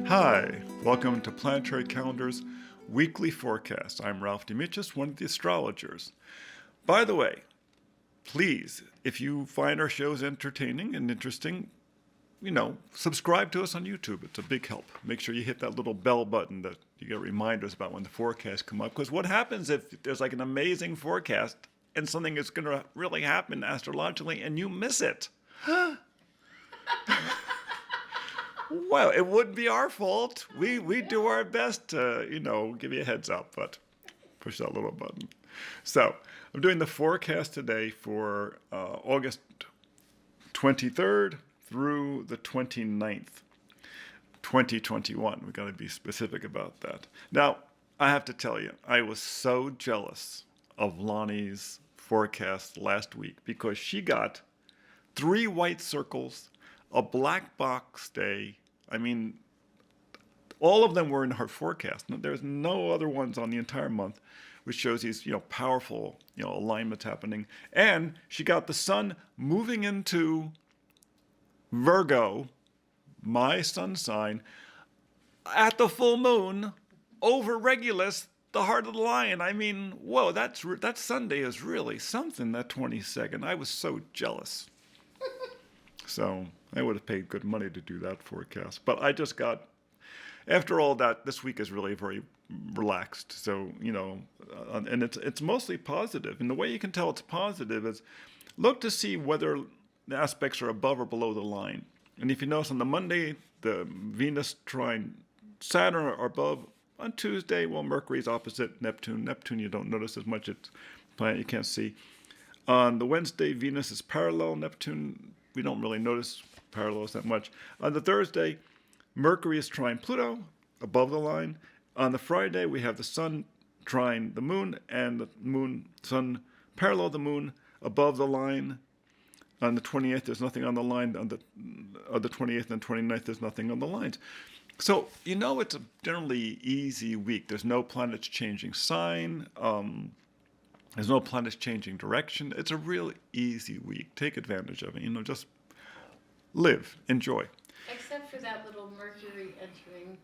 Hi, welcome to Planetary Calendar's weekly forecast. I'm Ralph Demetrius, one of the astrologers. By the way, please, if you find our shows entertaining and interesting, subscribe to us on YouTube. It's a big help. Make sure you hit that little bell button that you get reminders about when the forecasts come up. Because what happens if there's like an amazing forecast and something is going to really happen astrologically and you miss it? Well, it wouldn't be our fault. We do our best to, give you a heads up, but push that little button. So I'm doing the forecast today for August 23rd through the 29th, 2021. We've got to be specific about that. Now, I have to tell you, I was so jealous of Lahni's forecast last week because she got 3 white circles, a black box day. I mean, all of them were in her forecast. There's no other ones on the entire month, which shows these, powerful, alignments happening. And she got the sun moving into Virgo, my sun sign, at the full moon over Regulus, the heart of the lion. I mean, whoa, that Sunday is really something, that 22nd. I was so jealous. So I would have paid good money to do that forecast. But I just got, after all that, this week is really very relaxed. So, and it's mostly positive. And the way you can tell it's positive is look to see whether the aspects are above or below the line. And if you notice on the Monday, the Venus trine Saturn are above. On Tuesday, well, Mercury's opposite Neptune. Neptune you don't notice as much. It's a planet you can't see. On the Wednesday, Venus is parallel Neptune. We don't really notice parallels that much. On the Thursday, Mercury is trine Pluto, above the line. On the Friday, we have the Sun trine the Moon, and the Sun parallel the Moon, above the line. On the 28th, there's nothing on the line. On the 28th and 29th, there's nothing on the lines. So, it's a generally easy week. There's no planets changing sign. There's no planets changing direction. It's a real easy week. Take advantage of it. Just live, enjoy. Except for that little Mercury entering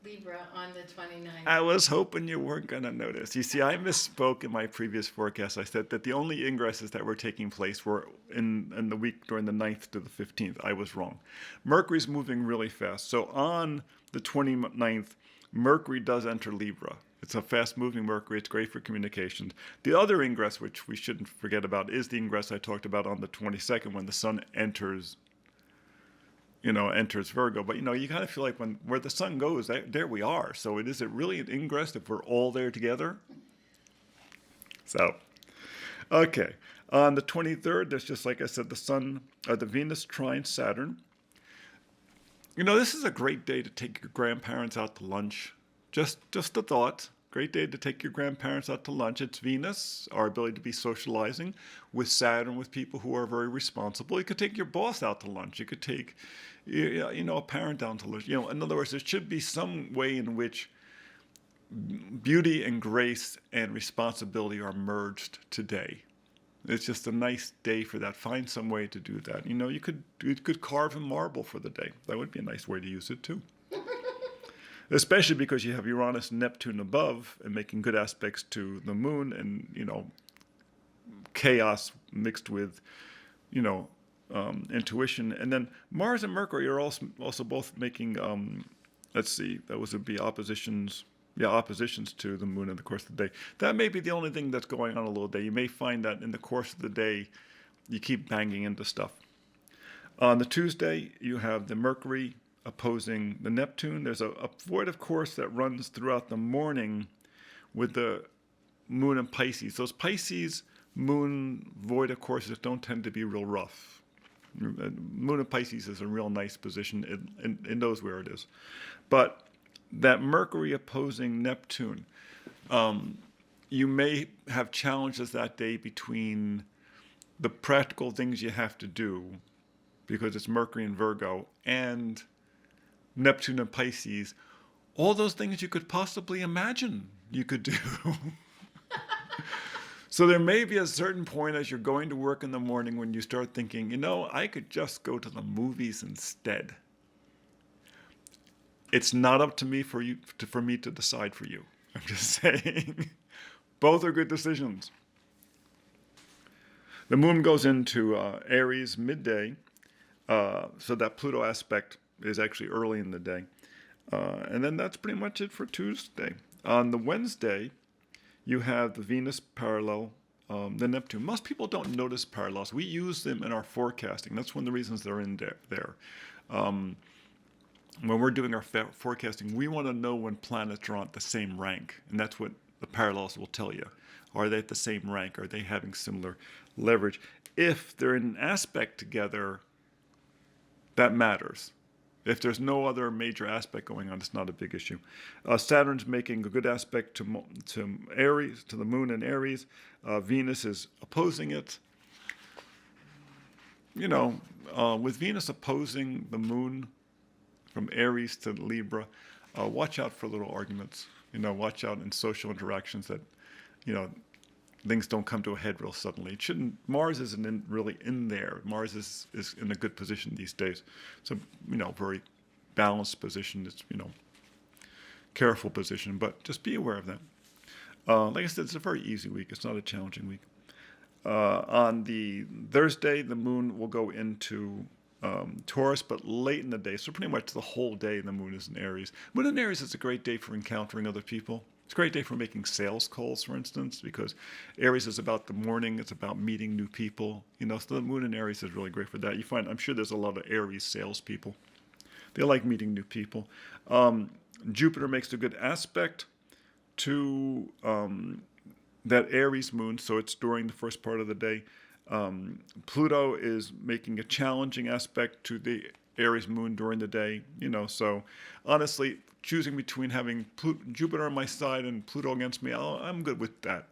Libra on the 29th. I was hoping you weren't going to notice. You see, I misspoke in my previous forecast. I said that the only ingresses that were taking place were in the week during the 9th to the 15th. I was wrong. Mercury's moving really fast. So on the 29th, Mercury does enter Libra. It's a fast-moving Mercury. It's great for communications. The other ingress, which we shouldn't forget about, is the ingress I talked about on the 22nd when the sun enters Virgo. But, you kind of feel like where the sun goes, there we are. So is it really an ingress if we're all there together? So, okay. On the 23rd, there's just, like I said, the Venus trine Saturn. This is a great day to take your grandparents out to lunch. Just a thought. Great day to take your grandparents out to lunch. It's Venus, our ability to be socializing, with Saturn, with people who are very responsible. You could take your boss out to lunch. You could take, a parent down to lunch. In other words, there should be some way in which beauty and grace and responsibility are merged today. It's just a nice day for that. Find some way to do that. You could carve in marble for the day. That would be a nice way to use it too. Especially because you have Uranus and Neptune above and making good aspects to the moon and, chaos mixed with, intuition. And then Mars and Mercury are also both making, that would be oppositions to the moon in the course of the day. That may be the only thing that's going on a little day. You may find that in the course of the day, you keep banging into stuff. On the Tuesday, you have the Mercury opposing the Neptune. There's a void of course that runs throughout the morning with the moon in Pisces. Those Pisces moon void of courses don't tend to be real rough. Moon in Pisces is a real nice position. It knows where it is. But that Mercury opposing Neptune, you may have challenges that day between the practical things you have to do because it's Mercury in Virgo and Neptune and Pisces, all those things you could possibly imagine you could do. So there may be a certain point as you're going to work in the morning when you start thinking, I could just go to the movies instead. It's not up to me for me to decide for you. I'm just saying. Both are good decisions. The moon goes into Aries midday, so that Pluto aspect is actually early in the day. And then that's pretty much it for Tuesday. On the Wednesday, you have the Venus parallel the Neptune. Most people don't notice parallels. We use them in our forecasting. That's one of the reasons they're in there. When we're doing our forecasting, we want to know when planets are on the same rank, and that's what the parallels will tell you. Are they at the same rank? Are they having similar leverage? If they're in an aspect together, that matters. If there's no other major aspect going on, it's not a big issue. Saturn's making a good aspect to Aries, to the moon in Aries. Venus is opposing it. With Venus opposing the moon from Aries to Libra, watch out for little arguments. Watch out in social interactions that, things don't come to a head real suddenly. It shouldn't. Mars isn't really in there. Mars is in a good position these days. So, very balanced position. It's, careful position, but just be aware of that. Like I said, it's a very easy week. It's not a challenging week. On the Thursday, the moon will go into Taurus, but late in the day. So pretty much the whole day the moon is in Aries. Moon in Aries is a great day for encountering other people. It's a great day for making sales calls, for instance, because Aries is about the morning. It's about meeting new people. So the moon in Aries is really great for that. I'm sure there's a lot of Aries salespeople. They like meeting new people. Jupiter makes a good aspect to that Aries moon, so it's during the first part of the day. Pluto is making a challenging aspect to the Aries moon during the day. So honestly, choosing between having Jupiter on my side and Pluto against me, I'm good with that.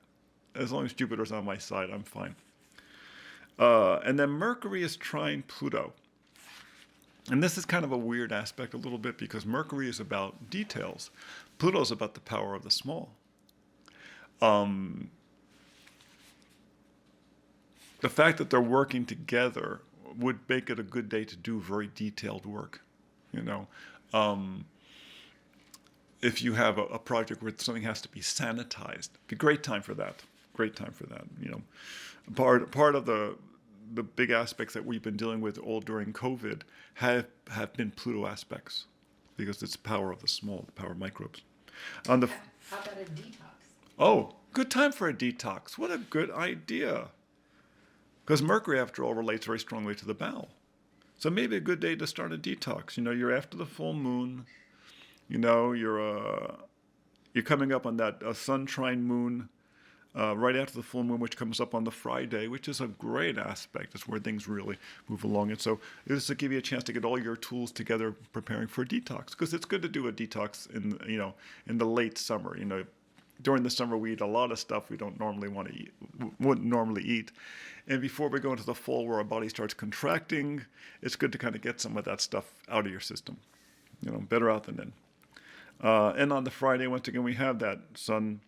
As long as Jupiter's on my side, I'm fine. And then Mercury is trine Pluto. And this is kind of a weird aspect a little bit because Mercury is about details. Pluto is about the power of the small. The fact that they're working together would make it a good day to do very detailed work. If you have a project where something has to be sanitized, it'd be a great time for that. Part of the big aspects that we've been dealing with all during COVID have been Pluto aspects because it's the power of the small, the power of microbes. How about a detox? Oh, good time for a detox. What a good idea. Because Mercury, after all, relates very strongly to the bowel. So maybe a good day to start a detox. You're after the full moon. You're coming up on that sun trine moon right after the full moon, which comes up on the Friday, which is a great aspect. It's where things really move along. And so this will give you a chance to get all your tools together preparing for a detox. Because it's good to do a detox in the late summer. During the summer, we eat a lot of stuff we wouldn't normally eat. And before we go into the fall where our body starts contracting, it's good to kind of get some of that stuff out of your system. Better out than in. And on the Friday, once again, we have that sun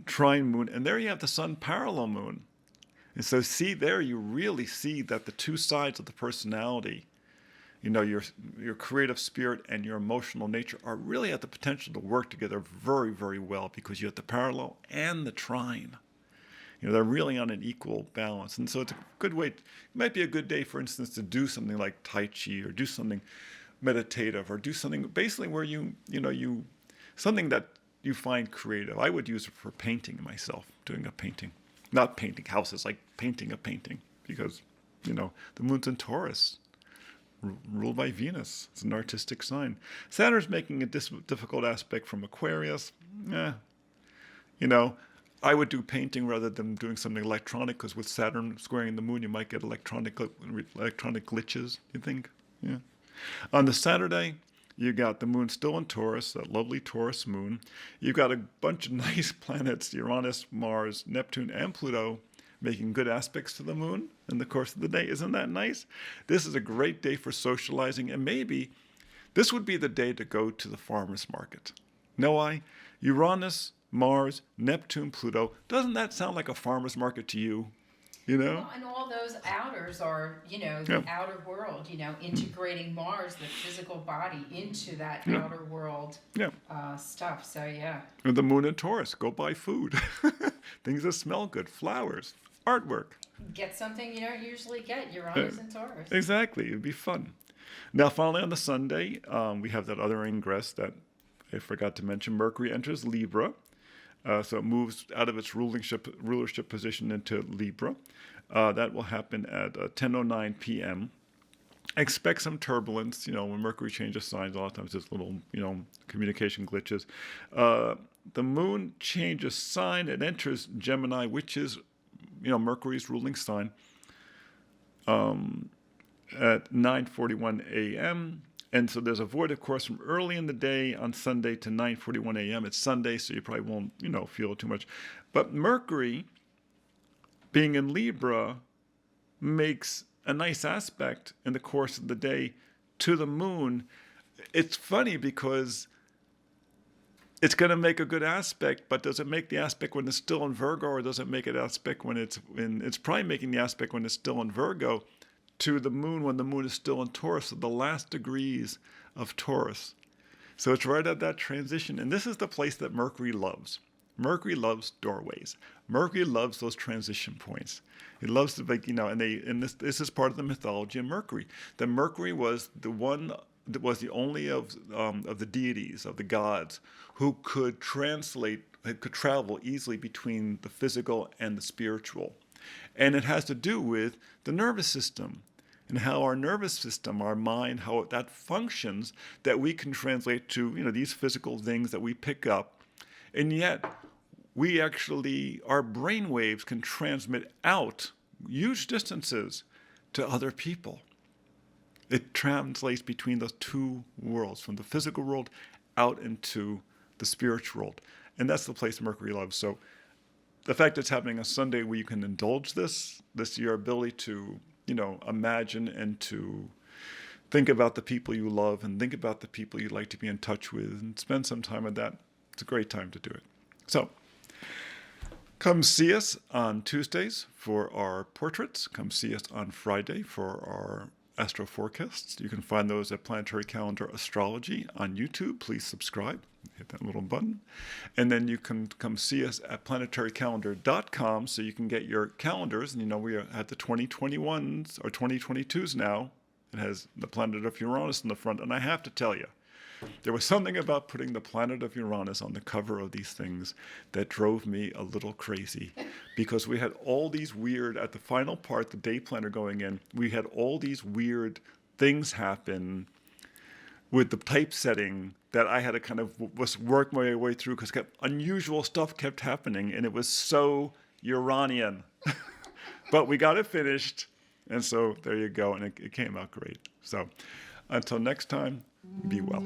trine moon. And there you have the sun parallel moon. And so see there, you really see that the two sides of the personality, your creative spirit and your emotional nature are really at the potential to work together very, very well because you have the parallel and the trine. They're really on an equal balance. And so it's a good way. It might be a good day, for instance, to do something like Tai Chi or do something meditative or do something basically where something that you find creative. I would use it for painting myself, doing a painting. Not painting houses, like painting a painting because, the moon's in Taurus. Ruled by Venus. It's an artistic sign. Saturn's making a difficult aspect from Aquarius. I would do painting rather than doing something electronic because with Saturn squaring the moon, you might get electronic glitches, you think? Yeah. On the Saturday, you got the moon still in Taurus, that lovely Taurus moon. You've got a bunch of nice planets, Uranus, Mars, Neptune, and Pluto, making good aspects to the moon in the course of the day. Isn't that nice? This is a great day for socializing, and maybe this would be the day to go to the farmer's market. Know why? Uranus, Mars, Neptune, Pluto. Doesn't that sound like a farmer's market to you? you know? Well, and all those outers are, Yeah. the outer world, integrating Mars, the physical body, into that Yeah. outer world Yeah. stuff. So, yeah. With the moon and Taurus, go buy food. Things that smell good, flowers, artwork. Get something you don't usually get. Uranus and Taurus. Exactly, it'd be fun. Now, finally on the Sunday, we have that other ingress that I forgot to mention. Mercury enters Libra, so it moves out of its rulership position into Libra. That will happen at 10:09 p.m. Expect some turbulence. When Mercury changes signs, a lot of times there's little, communication glitches. The moon changes sign. It enters Gemini, which is, Mercury's ruling sign, at 9:41 a.m. And so there's a void, of course, from early in the day on Sunday to 9:41 a.m. It's Sunday, so you probably won't, feel it too much. But Mercury, being in Libra, makes a nice aspect in the course of the day to the moon. It's funny because it's going to make a good aspect, but does it make the aspect when it's still in Virgo, or does it make an aspect when it's probably making the aspect when it's still in Virgo to the moon when the moon is still in Taurus, so the last degrees of Taurus. So it's right at that transition. And this is the place that Mercury loves. Mercury loves doorways. Mercury loves those transition points. He loves to, and this is part of the mythology of Mercury. That Mercury was the one that was the only of the deities, of the gods, who could travel easily between the physical and the spiritual. And it has to do with the nervous system and how our nervous system, our mind, how that functions, that we can translate to, these physical things that we pick up. And yet, our brain waves can transmit out huge distances to other people. It translates between those two worlds, from the physical world out into the spiritual world. And that's the place Mercury loves. So the fact that it's happening on Sunday where you can indulge this your ability to, imagine and to think about the people you love and think about the people you'd like to be in touch with and spend some time with that. It's a great time to do it. So come see us on Tuesdays for our portraits. Come see us on Friday for our astro forecasts. You can find those at Planetary Calendar Astrology on YouTube. Please subscribe. Hit that little button. And then you can come see us at planetarycalendar.com so you can get your calendars. And we are at the 2021s or 2022s now. It has the planet of Uranus in the front. And I have to tell you, there was something about putting the planet of Uranus on the cover of these things that drove me a little crazy, because we had all these weird, at the final part, the day planner going in, we had all these weird things happen with the typesetting that I had to kind of work my way through, because unusual stuff kept happening, and it was so Uranian. But we got it finished, and so there you go, and it came out great. So until next time, be well.